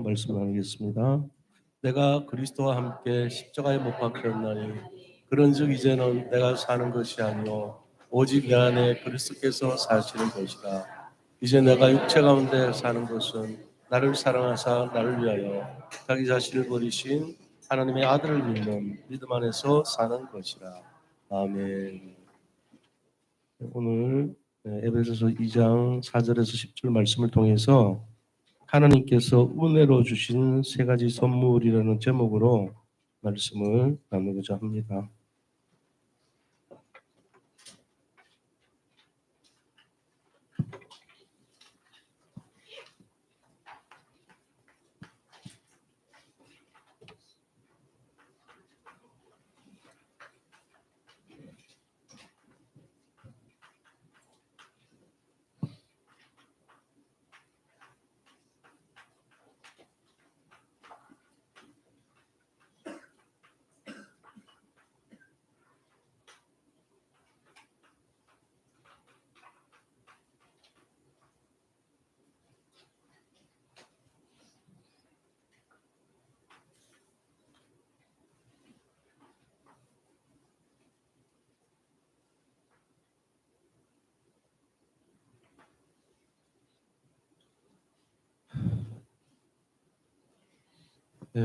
말씀 나누겠습니다. 내가 그리스도와 함께 십자가에 못 박혔나니 그런즉 이제는 내가 사는 것이 아니요 오직 내 안에 그리스도께서 사시는 것이라. 이제 내가 육체 가운데 사는 것은 나를 사랑하사 나를 위하여 자기 자신을 버리신 하나님의 아들을 믿는 믿음 안에서 사는 것이라. 아멘. 오늘 에베소서 2장 4절에서 10절 말씀을 통해서 하나님께서 은혜로 주신 세 가지 선물이라는 제목으로 말씀을 나누고자 합니다.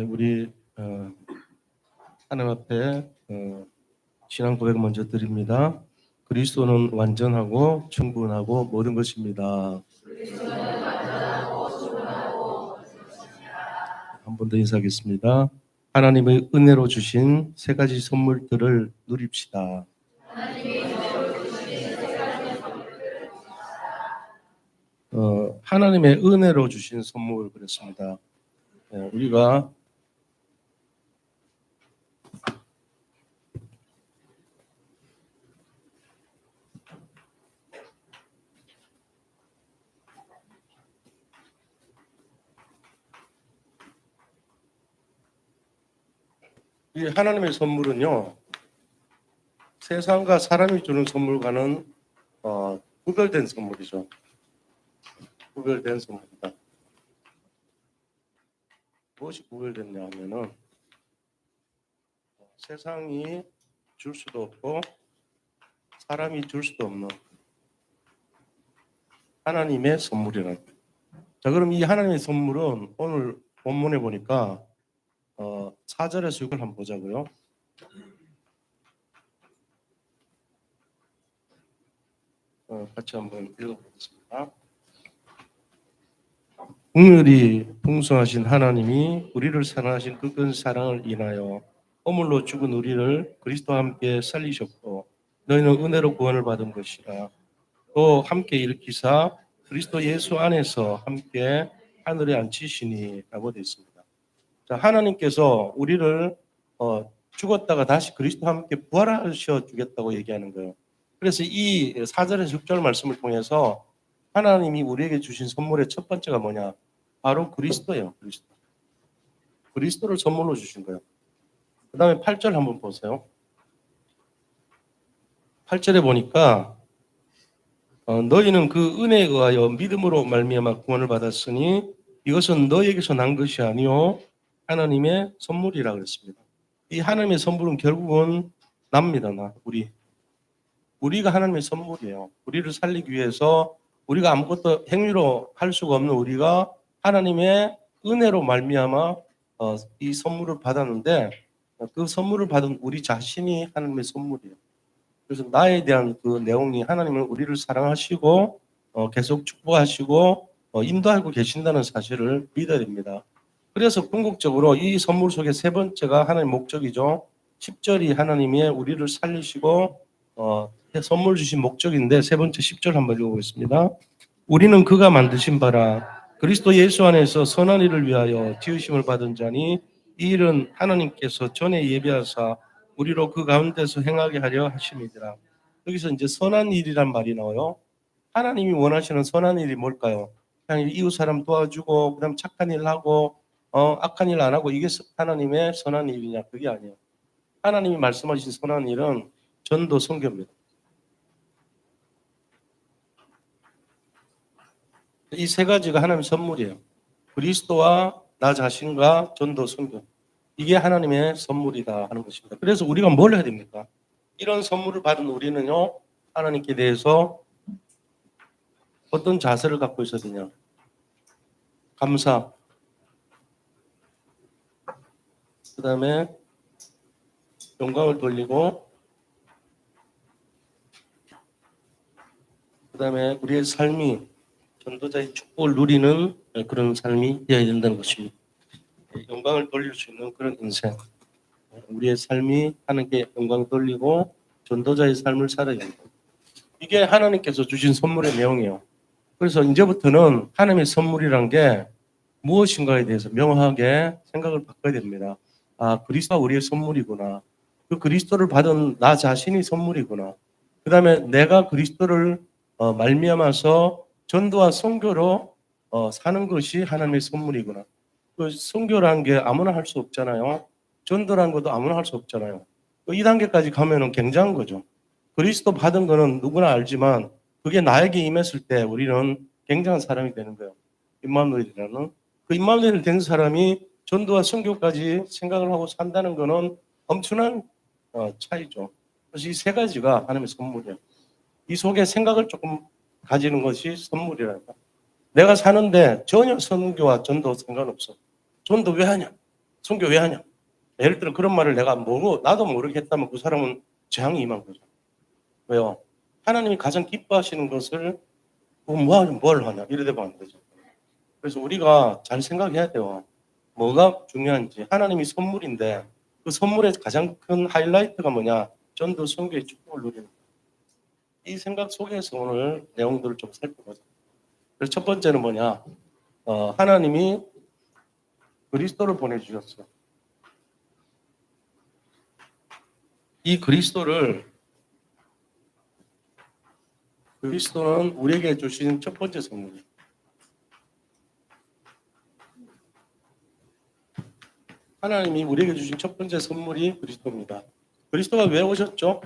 우리 하나님 앞에 신앙 고백 먼저 드립니다. 그리스도는 완전하고 충분하고 모든 것입니다. 한 번 더 인사하겠습니다. 하나님의 은혜로 주신 세 가지 선물들을 누립시다. 하나님의 은혜로 주신 선물 그랬습니다. 우리가 이 하나님의 선물은요, 세상과 사람이 주는 선물과는 구별된 선물이죠. 구별된 선물이다. 무엇이 구별됐냐 하면은 세상이 줄 수도 없고 사람이 줄 수도 없는 하나님의 선물이라는 거예요. 자, 그럼 이 하나님의 선물은 오늘 본문에 보니까 4절에서 6을 한번 보자고요. 같이 한번 읽어보겠습니다. 긍휼이 풍성하신 하나님이 우리를 사랑하신 그 큰 사랑을 인하여 허물로 죽은 우리를 그리스도와 함께 살리셨고 너희는 은혜로 구원을 받은 것이라. 또 함께 일으키사 그리스도 예수 안에서 함께 하늘에 앉히시니 라고 되어 있습니다. 자, 하나님께서 우리를 죽었다가 다시 그리스도와 함께 부활하셔 주겠다고 얘기하는 거예요. 그래서 이 4절에서 6절 말씀을 통해서 하나님이 우리에게 주신 선물의 첫 번째가 뭐냐? 바로 그리스도예요. 그리스도를 선물로 주신 거예요. 그 다음에 8절 한번 보세요. 8절에 보니까 너희는 그 은혜에 의하여 믿음으로 말미암아 구원을 받았으니 이것은 너희에게서 난 것이 아니요 하나님의 선물이라 그랬습니다. 이 하나님의 선물은 결국은 납니다. 우리가 하나님의 선물이에요. 우리를 살리기 위해서 우리가 아무것도 행위로 할 수가 없는 우리가 하나님의 은혜로 말미암아 이 선물을 받았는데 그 선물을 받은 우리 자신이 하나님의 선물이에요. 그래서 나에 대한 그 내용이 하나님은 우리를 사랑하시고 계속 축복하시고 인도하고 계신다는 사실을 믿어야 됩니다. 그래서 궁극적으로 이 선물 속에 세 번째가 하나님의 목적이죠. 10절이 하나님이 우리를 살리시고 선물 주신 목적인데 세 번째 10절 한번 읽어보겠습니다. 우리는 그가 만드신 바라 그리스도 예수 안에서 선한 일을 위하여 지으심을 받은 자니 이 일은 하나님께서 전에 예비하사 우리로 그 가운데서 행하게 하려 하심이더라. 여기서 이제 선한 일이란 말이 나와요. 하나님이 원하시는 선한 일이 뭘까요? 그냥 이웃 사람 도와주고 그다음 착한 일 하고 악한 일 안 하고 이게 하나님의 선한 일이냐? 그게 아니에요. 하나님이 말씀하신 선한 일은 전도 선교입니다. 이 세 가지가 하나님의 선물이에요. 그리스도와 나 자신과 전도, 선교. 이게 하나님의 선물이다 하는 것입니다. 그래서 우리가 뭘 해야 됩니까? 이런 선물을 받은 우리는요, 하나님께 대해서 어떤 자세를 갖고 있어야 되냐? 감사, 그 다음에 영광을 돌리고, 그 다음에 우리의 삶이 전도자의 축복을 누리는 그런 삶이 되어야 된다는 것입니다. 영광을 돌릴 수 있는 그런 인생. 우리의 삶이 하나님께 영광 돌리고 전도자의 삶을 살아야 된다. 이게 하나님께서 주신 선물의 내용이에요. 그래서 이제부터는 하나님의 선물이란 게 무엇인가에 대해서 명확하게 생각을 바꿔야 됩니다. 아, 그리스도가 우리의 선물이구나. 그 그리스도를 받은 나 자신이 선물이구나. 그 다음에 내가 그리스도를 말미암아서 전도와 선교로 사는 것이 하나님의 선물이구나. 그 선교라는 게 아무나 할 수 없잖아요. 전도라는 것도 아무나 할 수 없잖아요. 이 단계까지 가면은 굉장한 거죠. 그리스도 받은 거는 누구나 알지만 그게 나에게 임했을 때 우리는 굉장한 사람이 되는 거예요. 임마누엘이라는 그 임마누엘 된 사람이 전도와 선교까지 생각을 하고 산다는 거는 엄청난 차이죠. 그래서 이 세 가지가 하나님의 선물이에요. 이 속에 생각을 조금 가지는 것이 선물이랄까. 내가 사는데 전혀 선교와 전도 상관없어. 전도 왜 하냐? 선교 왜 하냐? 예를 들어 그런 말을 내가 나도 모르게 했다면 그 사람은 재앙이 임한 거죠. 왜요? 하나님이 가장 기뻐하시는 것을 뭘 하냐? 이래 되면 안 되죠. 그래서 우리가 잘 생각해야 돼요. 뭐가 중요한지. 하나님이 선물인데 그 선물의 가장 큰 하이라이트가 뭐냐? 전도 선교의 축복을 누리는 거예요. 이 생각 속에서 오늘 내용들을 좀 살펴보자. 그래서 첫 번째는 뭐냐? 하나님이 그리스도를 보내주셨어요. 이 그리스도는 우리에게 주신 첫 번째 선물이에요. 하나님이 우리에게 주신 첫 번째 선물이 그리스도입니다. 그리스도가 왜 오셨죠?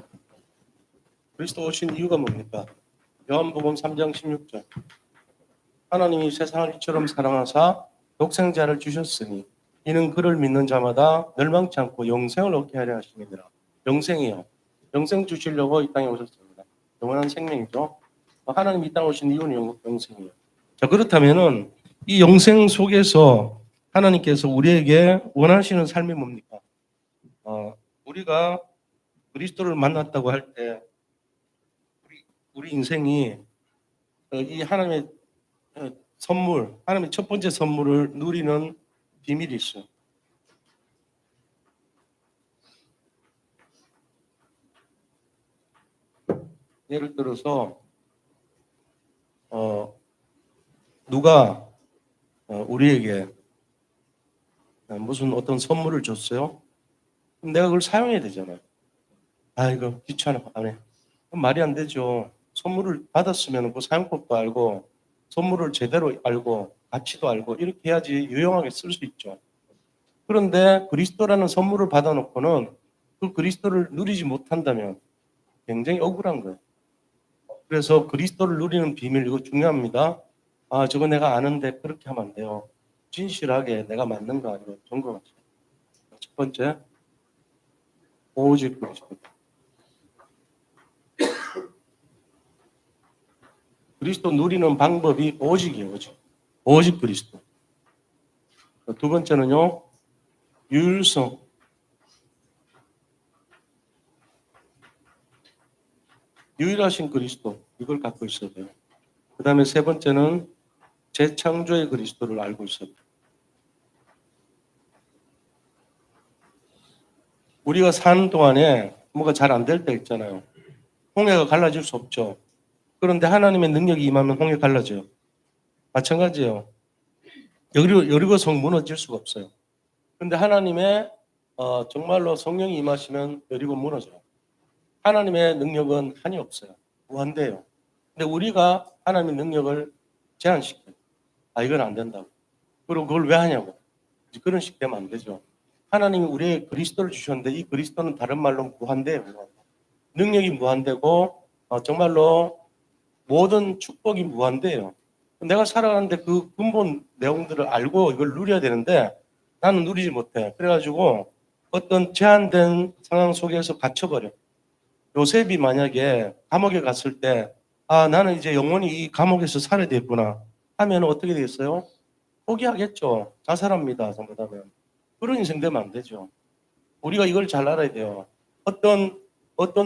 그리스도 오신 이유가 뭡니까? 요한복음 3장 16절. 하나님이 세상을 이처럼 사랑하사 독생자를 주셨으니 이는 그를 믿는 자마다 멸망치 않고 영생을 얻게 하려 하심이니라. 영생이요. 영생 주시려고 이 땅에 오셨습니다. 영원한 생명이죠. 하나님이 이 땅에 오신 이유는 영생이에요. 자, 그렇다면은 이 영생 속에서 하나님께서 우리에게 원하시는 삶이 뭡니까? 우리가 그리스도를 만났다고 할 때 우리 인생이 이 하나님의 선물, 하나님의 첫 번째 선물을 누리는 비밀이 있어요. 예를 들어서 누가 우리에게 무슨 어떤 선물을 줬어요? 그럼 내가 그걸 사용해야 되잖아요. 아, 이거 귀찮아, 안 해. 그럼 말이 안 되죠. 선물을 받았으면 그 사용법도 알고 선물을 제대로 알고 가치도 알고 이렇게 해야지 유용하게 쓸 수 있죠. 그런데 그리스도라는 선물을 받아놓고는 그 그리스도를 누리지 못한다면 굉장히 억울한 거예요. 그래서 그리스도를 누리는 비밀, 이거 중요합니다. 아, 저거 내가 아는데 그렇게 하면 안 돼요. 진실하게 내가 맞는가 이거 점검하세요. 첫 번째, 오직 그리스도. 그리스도 누리는 방법이 오직이에요, 오직. 오직 그리스도. 두 번째는요, 유일성. 유일하신 그리스도, 이걸 갖고 있어야 돼요. 그 다음에 세 번째는 재창조의 그리스도를 알고 있어야 돼요. 우리가 사는 동안에 뭐가 잘 안 될 때 있잖아요. 홍해가 갈라질 수 없죠. 그런데 하나님의 능력이 임하면 홍해 갈라져요. 마찬가지예요. 여리고성 무너질 수가 없어요. 그런데 하나님의 정말로 성령이 임하시면 여리고 무너져요. 하나님의 능력은 한이 없어요. 무한대예요. 근데 우리가 하나님의 능력을 제한시켜요. 아, 이건 안 된다고. 그리고 그걸 왜 하냐고. 그런 식 되면 안 되죠. 하나님이 우리에게 그리스도를 주셨는데 이 그리스도는 다른 말로 무한대예요. 능력이 무한대고 정말로 모든 축복이 무한대예요. 내가 살아가는데 그 근본 내용들을 알고 이걸 누려야 되는데 나는 누리지 못해. 그래가지고 어떤 제한된 상황 속에서 갇혀버려. 요셉이 만약에 감옥에 갔을 때, 아, 나는 이제 영원히 이 감옥에서 살아야 되겠구나 하면 어떻게 되겠어요? 포기하겠죠. 자살합니다. 잘못하면. 그런 인생 되면 안 되죠. 우리가 이걸 잘 알아야 돼요. 어떤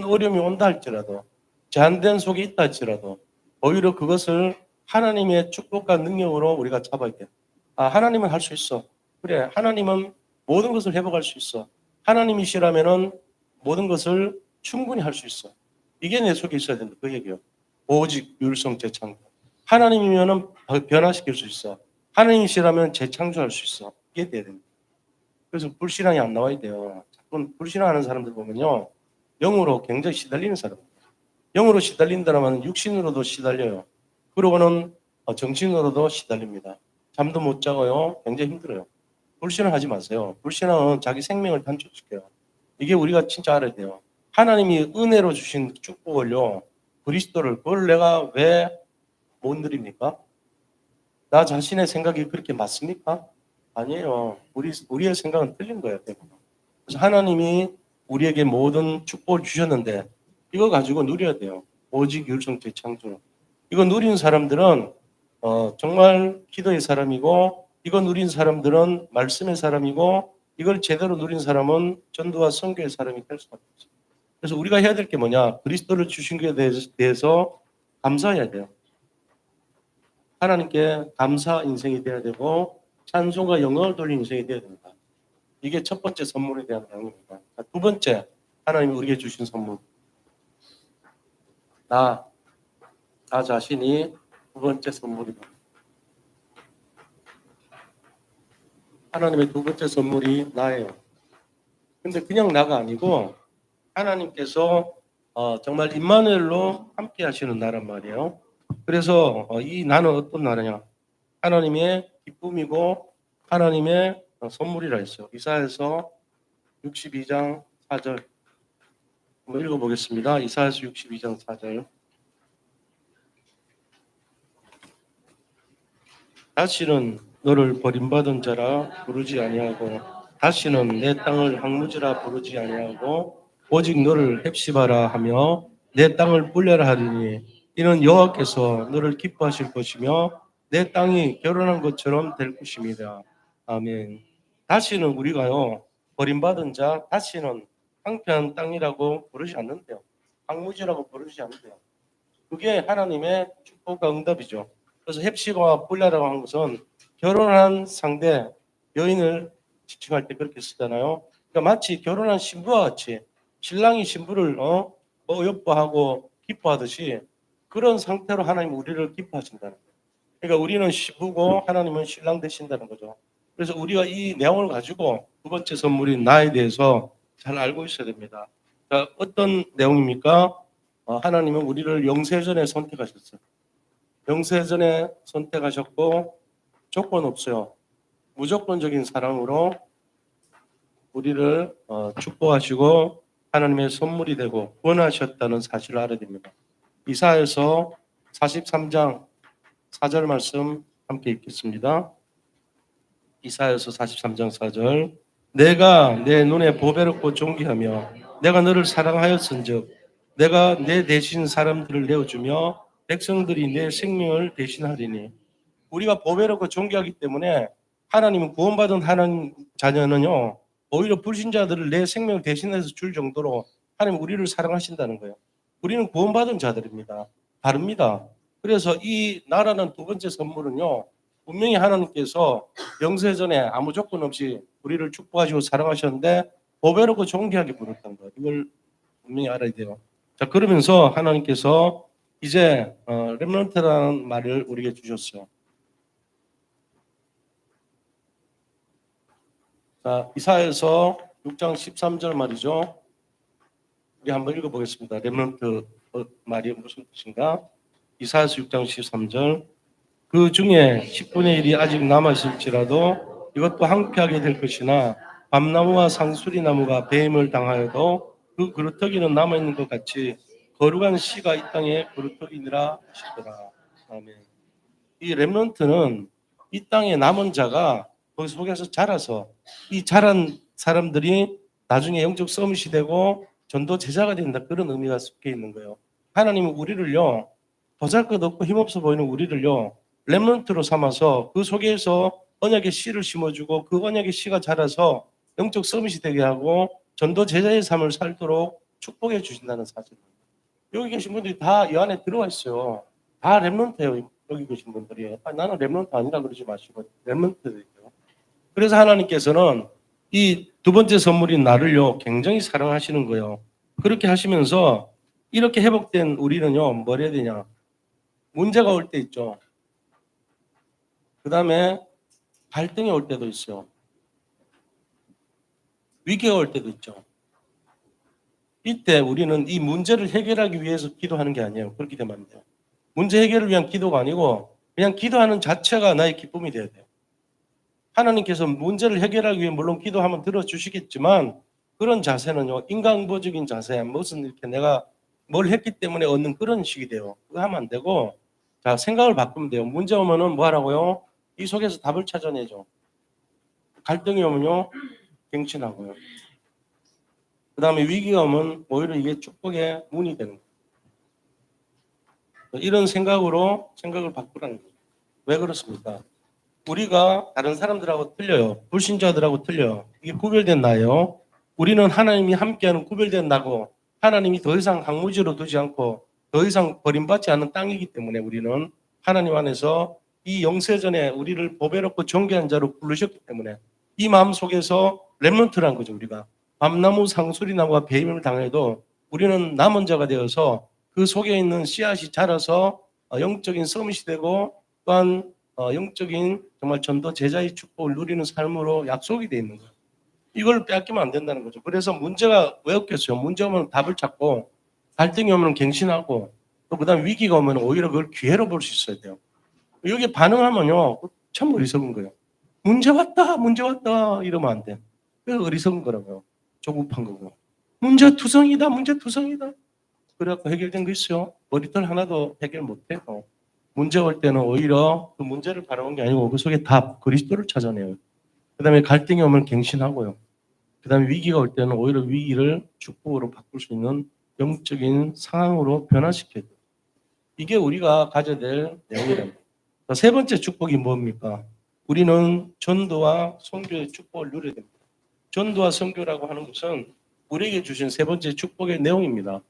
어려움이 온다 할지라도, 제한된 속에 있다 할지라도, 오히려 그것을 하나님의 축복과 능력으로 우리가 잡아야 돼. 아, 하나님은 할 수 있어. 그래, 하나님은 모든 것을 회복할 수 있어. 하나님이시라면은 모든 것을 충분히 할 수 있어. 이게 내 속에 있어야 된다. 그 얘기요. 오직 율성 재창조. 하나님이면은 변화시킬 수 있어. 하나님이시라면 재창조할 수 있어. 이게 돼야 됩니다. 그래서 불신앙이 안 나와야 돼요. 자꾸 불신앙하는 사람들 보면요. 영으로 굉장히 시달리는 사람. 영으로 시달린다면 육신으로도 시달려요. 그러고는 정신으로도 시달립니다. 잠도 못 자고요. 굉장히 힘들어요. 불신을 하지 마세요. 불신앙은 자기 생명을 단축시켜요. 이게 우리가 진짜 알아야 돼요. 하나님이 은혜로 주신 축복을요. 그리스도를 그걸 내가 왜 못 누립니까? 나 자신의 생각이 그렇게 맞습니까? 아니에요. 우리의 생각은 틀린 거예요. 대부분. 그래서 하나님이 우리에게 모든 축복을 주셨는데 이거 가지고 누려야 돼요. 오직 율성체 창조. 이거 누린 사람들은 정말 기도의 사람이고 이거 누린 사람들은 말씀의 사람이고 이걸 제대로 누린 사람은 전도와 선교의 사람이 될 수밖에 없어요. 그래서 우리가 해야 될 게 뭐냐? 그리스도를 주신 것에 대해서 감사해야 돼요. 하나님께 감사 인생이 돼야 되고 찬송과 영광을 돌리는 인생이 돼야 됩니다. 이게 첫 번째 선물에 대한 내용입니다. 두 번째, 하나님이 우리에게 주신 선물. 나 자신이 두 번째 선물이다. 하나님의 두 번째 선물이 나예요. 근데 그냥 나가 아니고 하나님께서 정말 임마누엘로 함께 하시는 나란 말이에요. 그래서 이 나는 어떤 나라냐? 하나님의 기쁨이고 하나님의 선물이라 했어요. 이사야서 62장 4절 한번 읽어보겠습니다. 이사야서 62장 4절. 다시는 너를 버림받은 자라 부르지 아니하고 다시는 내 땅을 황무지라 부르지 아니하고 오직 너를 헵시바라 하며 내 땅을 불려라 하리니 이는 여호와께서 너를 기뻐하실 것이며 내 땅이 결혼한 것처럼 될 것입니다. 아멘. 다시는 우리가요 버림받은 자 다시는 황폐한 땅이라고 부르지 않는데요. 황무지라고 부르지 않는데요. 그게 하나님의 축복과 응답이죠. 그래서 헵시바와 뿔라라고 하는 것은 결혼한 상대 여인을 지칭할 때 그렇게 쓰잖아요. 그러니까 마치 결혼한 신부와 같이 신랑이 신부를 예뻐하고 기뻐하듯이 그런 상태로 하나님 우리를 기뻐하신다는 거예요. 그러니까 우리는 신부고 하나님은 신랑 되신다는 거죠. 그래서 우리가 이 내용을 가지고 두 번째 선물인 나에 대해서 잘 알고 있어야 됩니다. 자, 어떤 내용입니까? 하나님은 우리를 영세전에 선택하셨어요. 영세전에 선택하셨고 조건 없어요. 무조건적인 사랑으로 우리를 축복하시고 하나님의 선물이 되고 구원하셨다는 사실을 알아야 됩니다. 이사야서 43장 4절 말씀 함께 읽겠습니다. 이사야서 43장 4절. 내가 내 눈에 보배롭고 존귀하며 내가 너를 사랑하였은즉 내가 내 대신 사람들을 내어주며 백성들이 내 생명을 대신하리니. 우리가 보배롭고 존귀하기 때문에 하나님은 구원받은 하나님 자녀는요 오히려 불신자들을 내 생명을 대신해서 줄 정도로 하나님 우리를 사랑하신다는 거예요. 우리는 구원받은 자들입니다. 다릅니다. 그래서 이 나라는 두 번째 선물은요 분명히 하나님께서 영세전에 아무 조건 없이 우리를 축복하시고 사랑하셨는데 보배롭고 존귀하게 부르셨다는 거예요. 이걸 분명히 알아야 돼요. 자, 그러면서 하나님께서 이제 렘넌트라는 말을 우리에게 주셨어요. 자, 이사야서 6장 13절 말이죠. 우리 한번 읽어보겠습니다. 렘넌트 말이 무슨 뜻인가? 이사야서 6장 13절. 그 중에 10분의 1이 아직 남아있을지라도 이것도 황폐하게 될 것이나 밤나무와 상수리 나무가 배임을 당하여도 그 그루터기는 남아있는 것 같이 거룩한 씨가 이 땅에 그루터기니라 하시더라. 아멘. 이 렘넌트는 이 땅에 남은 자가 거기 속에서 자라서 이 자란 사람들이 나중에 영적 서밋이 되고 전도 제자가 된다, 그런 의미가 섞여 있는 거예요. 하나님은 우리를요, 보잘것없고 힘없어 보이는 우리를요, 렘넌트로 삼아서 그 속에서 언약의 씨를 심어주고 그 언약의 씨가 자라서 영적 서밋이 되게 하고 전도 제자의 삶을 살도록 축복해 주신다는 사실입니다. 여기 계신 분들이 다 이 안에 들어와 있어요. 다 렘넌트예요. 여기 계신 분들이. 나는 렘넌트 아니라 그러지 마시고 렘넌트들이죠. 그래서 하나님께서는 이 두 번째 선물인 나를요, 굉장히 사랑하시는 거예요. 그렇게 하시면서 이렇게 회복된 우리는요, 뭘 해야 되냐. 문제가 올 때 있죠. 그 다음에 갈등이 올 때도 있어요. 위기가 올 때도 있죠. 이때 우리는 이 문제를 해결하기 위해서 기도하는 게 아니에요. 그렇게 되면 안 돼요. 문제 해결을 위한 기도가 아니고 그냥 기도하는 자체가 나의 기쁨이 돼야 돼요. 하나님께서 문제를 해결하기 위해 물론 기도하면 들어주시겠지만 그런 자세는요, 인간보적인 자세야. 무슨 이렇게 내가 뭘 했기 때문에 얻는 그런 식이 돼요. 그거 하면 안 되고, 자, 생각을 바꾸면 돼요. 문제 오면은 뭐 하라고요? 이 속에서 답을 찾아내죠. 갈등이 오면요, 갱신하고요. 그 다음에 위기가 오면 오히려 이게 축복의 문이 되는 거예요. 이런 생각을 바꾸라는 거예요. 왜 그렇습니까? 우리가 다른 사람들하고 틀려요. 불신자들하고 틀려요. 이게 구별된 나예요. 우리는 하나님이 함께하는 구별된 나고 하나님이 더 이상 항무지로 두지 않고 더 이상 버림받지 않는 땅이기 때문에 우리는 하나님 안에서 이 영세전에 우리를 보배롭고 존귀한 자로 부르셨기 때문에 이 마음 속에서 렘넌트란 거죠. 우리가 밤나무 상수리나무가 배임을 당해도 우리는 남은 자가 되어서 그 속에 있는 씨앗이 자라서 영적인 서밋이 되고 또한 영적인 정말 전도 제자의 축복을 누리는 삶으로 약속이 되어 있는 거예요. 이걸 빼앗기면 안 된다는 거죠. 그래서 문제가 왜 없겠어요? 문제 오면 답을 찾고 갈등이 오면 갱신하고 또 그다음 위기가 오면 오히려 그걸 기회로 볼 수 있어야 돼요. 여기에 반응하면요, 참 어리석은 거예요. 문제 왔다 이러면 안 돼. 그게 어리석은 거라고요. 조급한 거고. 문제 투성이다. 그래갖고 해결된 거 있어요. 머리털 하나도 해결 못해요. 문제 올 때는 오히려 그 문제를 바라본 게 아니고 그 속에 답, 그리스도를 찾아내요. 그 다음에 갈등이 오면 갱신하고요. 그 다음에 위기가 올 때는 오히려 위기를 축복으로 바꿀 수 있는 영적인 상황으로 변화시켜요. 이게 우리가 가져야 될 내용이랍니다. 세 번째 축복이 뭡니까? 우리는 전도와 선교의 축복을 누려야 됩니다. 전도와 선교라고 하는 것은 우리에게 주신 세 번째 축복의 내용입니다.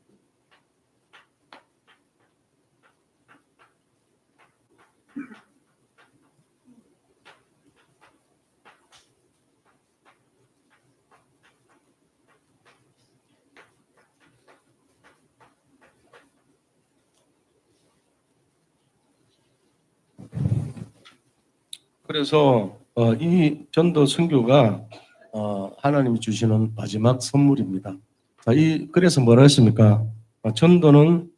그래서 이 전도 선교가 하나님이 주시는 마지막 선물입니다. 자, 그래서 뭐라 했습니까? 전도는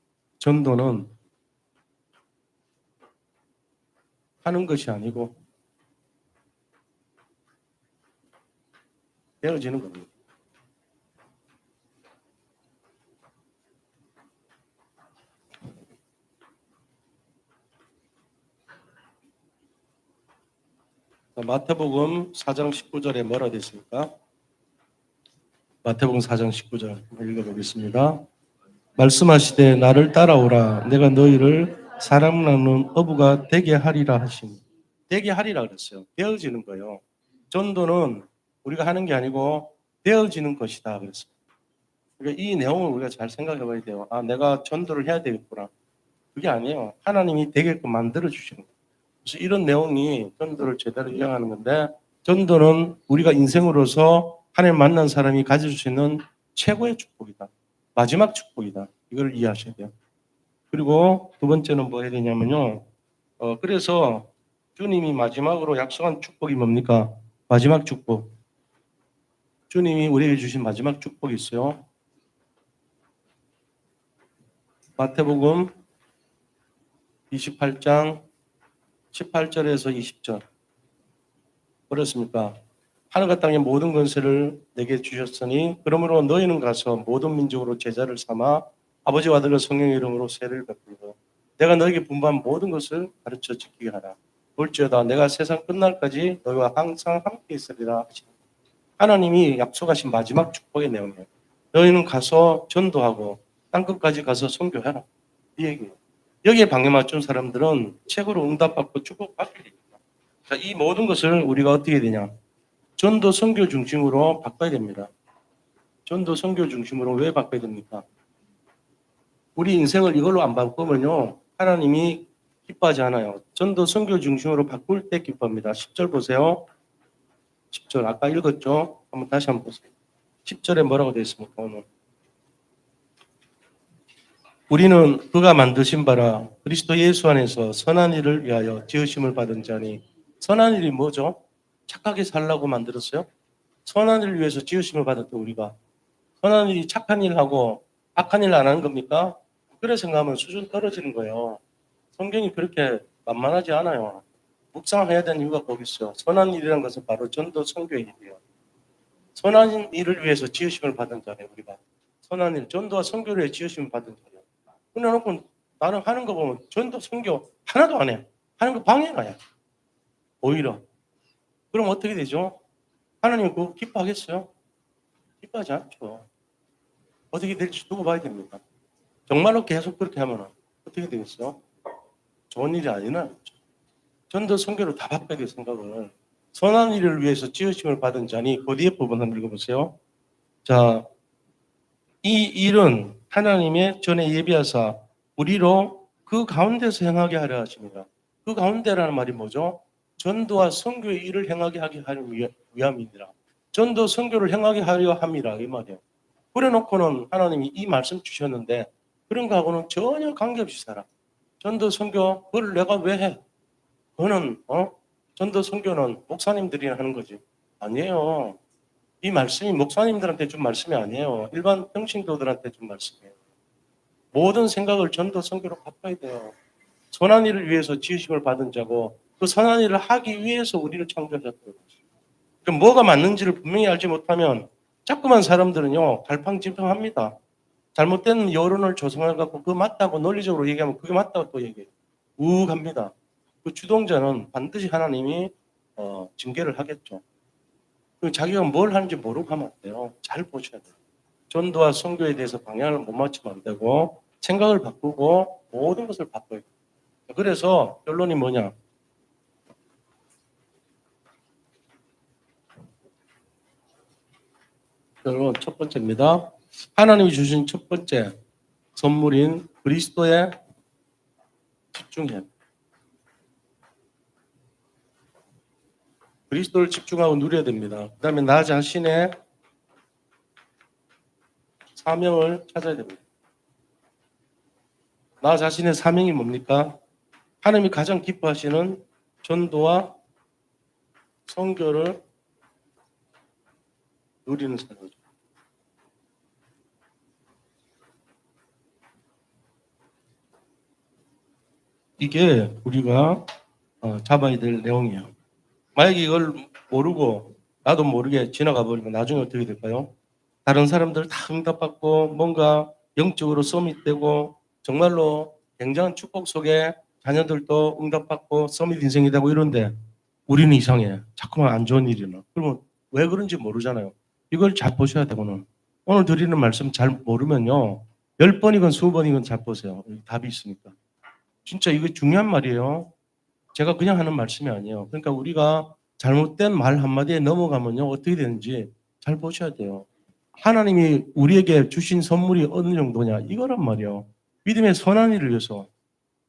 하는 것이 아니고 되어지는 겁니다. 마태복음 4장 19절에 뭐라 되어 있습니까? 마태복음 4장 19절 읽어보겠습니다. 말씀하시되 나를 따라오라 내가 너희를 사람 낳는 어부가 되게 하리라 하시니, 되게 하리라 그랬어요. 되어지는 거예요. 전도는 우리가 하는 게 아니고 되어지는 것이다 그랬어요. 그러니까 이 내용을 우리가 잘 생각해 봐야 돼요. 내가 전도를 해야 되겠구나. 그게 아니에요. 하나님이 되게끔 만들어 주시는 거예요. 그래서 이런 내용이 전도를 제대로 이해하는 건데, 전도는 우리가 인생으로서 하나님 만난 사람이 가질 수 있는 최고의 축복이다. 마지막 축복이다. 이걸 이해하셔야 돼요. 그리고 두 번째는 뭐 해야 되냐면요. 그래서 주님이 마지막으로 약속한 축복이 뭡니까? 마지막 축복. 주님이 우리에게 주신 마지막 축복이 있어요. 마태복음 28장 18절에서 20절. 그렇습니까? 하늘과 땅의 모든 권세를 내게 주셨으니 그러므로 너희는 가서 모든 민족으로 제자를 삼아 아버지와 아들과 성령의 이름으로 세례를 베풀고 내가 너에게 분부한 모든 것을 가르쳐 지키게 하라. 볼지어다 내가 세상 끝날까지 너희와 항상 함께 있으리라 하시니 하나님이 약속하신 마지막 축복의 내용이에요. 너희는 가서 전도하고 땅끝까지 가서 선교해라. 이 얘기예요. 여기에 방해 맞춘 사람들은 책으로 응답받고 축복받게 됩니다. 자, 이 모든 것을 우리가 어떻게 되냐? 전도 선교 중심으로 바꿔야 됩니다. 전도 선교 중심으로 왜 바꿔야 됩니까? 우리 인생을 이걸로 안 바꾸면요, 하나님이 기뻐하지 않아요. 전도 선교 중심으로 바꿀 때 기뻐합니다. 10절 보세요. 10절 아까 읽었죠? 다시 한번 보세요. 10절에 뭐라고 되어 있습니까? 오늘 우리는 그가 만드신 바라 그리스도 예수 안에서 선한 일을 위하여 지으심을 받은 자니 선한 일이 뭐죠? 착하게 살라고 만들었어요? 선한 일을 위해서 지으심을 받았던 우리가 선한 일이 착한 일 하고 악한 일 안 하는 겁니까? 그래 생각하면 수준 떨어지는 거예요. 성경이 그렇게 만만하지 않아요. 묵상해야 되는 이유가 거기 있어요. 선한 일이라는 것은 바로 전도 선교의 일이에요. 선한 일을 위해서 지으심을 받은 자네 우리가. 선한 일, 전도와 선교를 위해 지으심을 받은 자네. 그래놓고 나는 하는 거 보면 전도 선교 하나도 안 해. 하는 거 방해가야. 오히려. 그럼 어떻게 되죠? 하나님 그거 기뻐하겠어요? 기뻐하지 않죠. 어떻게 될지 두고 봐야 됩니다. 정말로 계속 그렇게 하면 어떻게 되겠어요? 좋은 일이 아니나. 전도 선교로 다 바꿔야 될 생각을. 선한 일을 위해서 지으심을 받은 자니 그 뒤에 부분 한번 읽어보세요. 자, 이 일은 하나님의 전에 예비하사 우리로 그 가운데서 행하게 하려 하십니다. 그 가운데라는 말이 뭐죠? 전도와 선교의 일을 행하게 하기 위함이니라. 전도 선교를 행하게 하려 함이라 이 말이에요. 그래 놓고는 하나님이 이 말씀 주셨는데 그런 거하고는 전혀 관계없이 살아. 전도 선교 그걸 내가 왜 해? 그거는 전도 선교는 목사님들이 하는 거지. 아니에요. 이 말씀이 목사님들한테 준 말씀이 아니에요. 일반 평신도들한테 준 말씀이에요. 모든 생각을 전도 선교로 바꿔야 돼요. 선한 일을 위해서 지으심을 받은 자고 그 선한 일을 하기 위해서 우리를 창조하셨다는 거죠. 그럼 뭐가 맞는지를 분명히 알지 못하면 자꾸만 사람들은요 갈팡질팡합니다. 잘못된 여론을 조성해갖고 그거 맞다고 논리적으로 얘기하면 그게 맞다고 또 얘기해요. 우욱합니다. 그 주동자는 반드시 하나님이 징계를 하겠죠. 자기가 뭘 하는지 모르고 하면 안 돼요. 잘 보셔야 돼요. 전도와 선교에 대해서 방향을 못 맞추면 안 되고 생각을 바꾸고 모든 것을 바꿔야 돼요. 그래서 결론이 뭐냐? 결론 첫 번째입니다. 하나님이 주신 첫 번째 선물인 그리스도에 집중해. 그리스도를 집중하고 누려야 됩니다. 그 다음에 나 자신의 사명을 찾아야 됩니다. 나 자신의 사명이 뭡니까? 하나님이 가장 기뻐하시는 전도와 선교를 누리는 삶이죠. 이게 우리가 잡아야 될 내용이에요. 만약에 이걸 모르고 나도 모르게 지나가 버리면 나중에 어떻게 될까요? 다른 사람들 다 응답받고 뭔가 영적으로 서밋되고 정말로 굉장한 축복 속에 자녀들도 응답받고 서밋 인생이 되고 이런데 우리는 이상해. 자꾸만 안 좋은 일이 나. 그러면 왜 그런지 모르잖아요. 이걸 잘 보셔야 되고는. 오늘 드리는 말씀 잘 모르면요. 10번이건 20번이건 잘 보세요. 여기 답이 있으니까. 진짜 이거 중요한 말이에요. 제가 그냥 하는 말씀이 아니에요. 그러니까 우리가 잘못된 말 한마디에 넘어가면요. 어떻게 되는지 잘 보셔야 돼요. 하나님이 우리에게 주신 선물이 어느 정도냐. 이거란 말이에요. 믿음의 선한 일을 위해서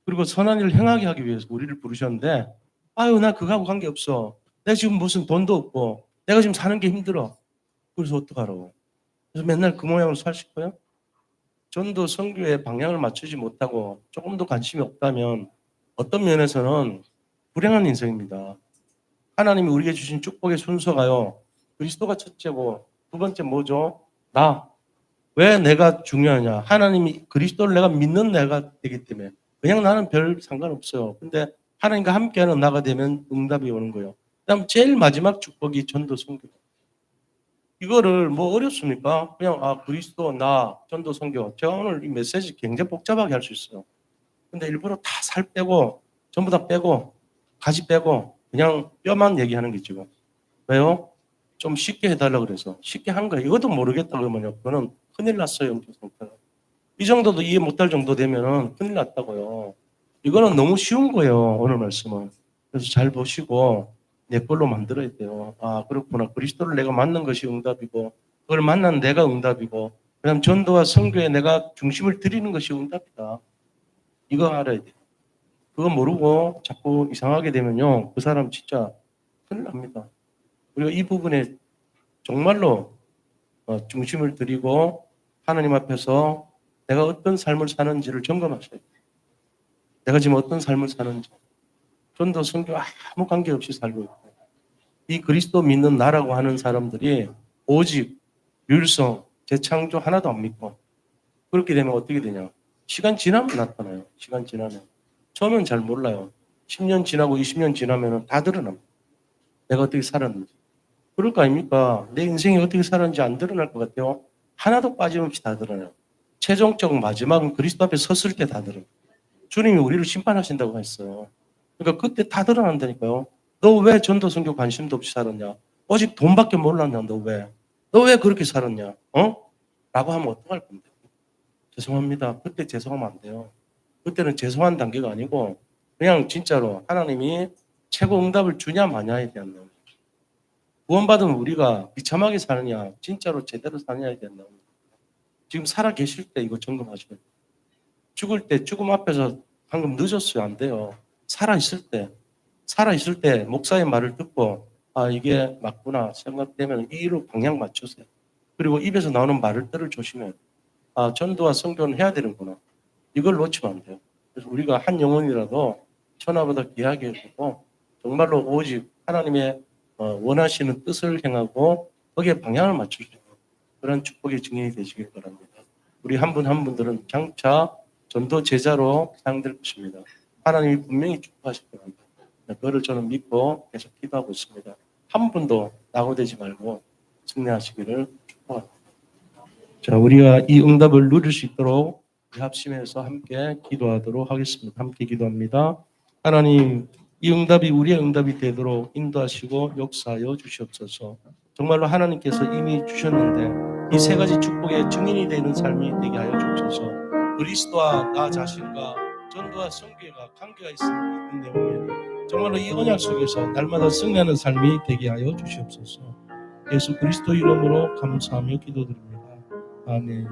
그리고 선한 일을 행하게 하기 위해서 우리를 부르셨는데 아유 나 그거하고 관계없어. 내가 지금 무슨 돈도 없고 내가 지금 사는 게 힘들어. 그래서 어떡하라고. 그래서 맨날 그 모양으로 사실 거예요? 전도 선교에 방향을 맞추지 못하고 조금 더 관심이 없다면 어떤 면에서는 불행한 인생입니다. 하나님이 우리에게 주신 축복의 순서가요. 그리스도가 첫째고 두 번째 뭐죠? 나. 왜 내가 중요하냐? 하나님이 그리스도를 내가 믿는 내가 되기 때문에 그냥 나는 별 상관없어요. 근데 하나님과 함께하는 나가 되면 응답이 오는 거예요. 그다음 제일 마지막 축복이 전도 선교. 이거를 뭐 어렵습니까? 그냥 그리스도 나 전도 선교. 제가 오늘 이 메시지 굉장히 복잡하게 할 수 있어요. 근데 일부러 다 살 빼고 전부 다 빼고 가지 빼고 그냥 뼈만 얘기하는 게 지금. 왜요? 좀 쉽게 해달라고 그래서 쉽게 한 거예요. 이것도 모르겠다 그러면요. 그거는 큰일 났어요. 영적 상태가. 이 정도도 이해 못할 정도 되면은 큰일 났다고요. 이거는 너무 쉬운 거예요. 오늘 말씀은. 그래서 잘 보시고 내 걸로 만들어야 돼요. 아, 그렇구나. 그리스도를 내가 만난 것이 응답이고 그걸 만난 내가 응답이고 그다음 전도와 선교에 내가 중심을 드리는 것이 응답이다. 이거 알아야 돼요. 그거 모르고 자꾸 이상하게 되면요. 그 사람 진짜 큰일 납니다. 그리고 이 부분에 정말로 중심을 드리고 하나님 앞에서 내가 어떤 삶을 사는지를 점검하셔야 돼요. 내가 지금 어떤 삶을 사는지. 전도 선교 아무 관계없이 살고 있고 이 그리스도 믿는 나라고 하는 사람들이 오직 율성, 재창조 하나도 안 믿고 그렇게 되면 어떻게 되냐. 시간 지나면 나타나요. 시간 지나면. 처음엔 잘 몰라요. 10년 지나고 20년 지나면 다 드러납니다. 내가 어떻게 살았는지. 그럴 거 아닙니까? 내 인생이 어떻게 살았는지 안 드러날 것 같아요. 하나도 빠짐없이 다 드러나요. 최종적 마지막은 그리스도 앞에 섰을 때 다 드러나요. 주님이 우리를 심판하신다고 했어요. 그러니까 그때 다 드러난다니까요. 너 왜 전도 선교 관심도 없이 살았냐? 오직 돈밖에 몰랐냐? 너 왜? 너 왜 그렇게 살았냐? 어? 라고 하면 어떡할 건데? 죄송합니다. 그때 죄송하면 안 돼요. 그때는 죄송한 단계가 아니고 그냥 진짜로 하나님이 최고 응답을 주냐 마냐에 대한 내용. 구원받으면 우리가 비참하게 사느냐 진짜로 제대로 사느냐에 대한 내용. 지금 살아 계실 때 이거 점검하셔야 돼요. 죽을 때 죽음 앞에서 방금 늦었어요. 안 돼요. 살아있을 때 목사의 말을 듣고 아 이게 맞구나 생각되면 이로 방향 맞추세요. 그리고 입에서 나오는 말들을 조심해요. 아 전도와 선교는 해야 되는구나. 이걸 놓치면 안 돼요. 그래서 우리가 한 영혼이라도 천하보다 귀하게 여기고 정말로 오직 하나님의 원하시는 뜻을 행하고 거기에 방향을 맞출 수 있는 그런 축복의 증인이 되시길 바랍니다. 우리 한 분 한 분들은 장차 전도 제자로 사용될 것입니다. 하나님이 분명히 축복하실 겁니다. 그거를 저는 믿고 계속 기도하고 있습니다. 한 분도 낙오되지 말고 승리하시기를 축복합니다. 자, 우리가 이 응답을 누릴 수 있도록 합심해서 함께 기도하도록 하겠습니다. 함께 기도합니다. 하나님, 이 응답이 우리의 응답이 되도록 인도하시고 역사하여 주시옵소서. 정말로 하나님께서 이미 주셨는데 이 세 가지 축복의 증인이 되는 삶이 되게 하여 주옵소서. 그리스도와 나 자신과 전도와 선교가 관계가 있는 내용에 정말로 이 언약 속에서 날마다 승리하는 삶이 되게 하여 주시옵소서. 예수 그리스도 이름으로 감사하며 기도드립니다. 아멘.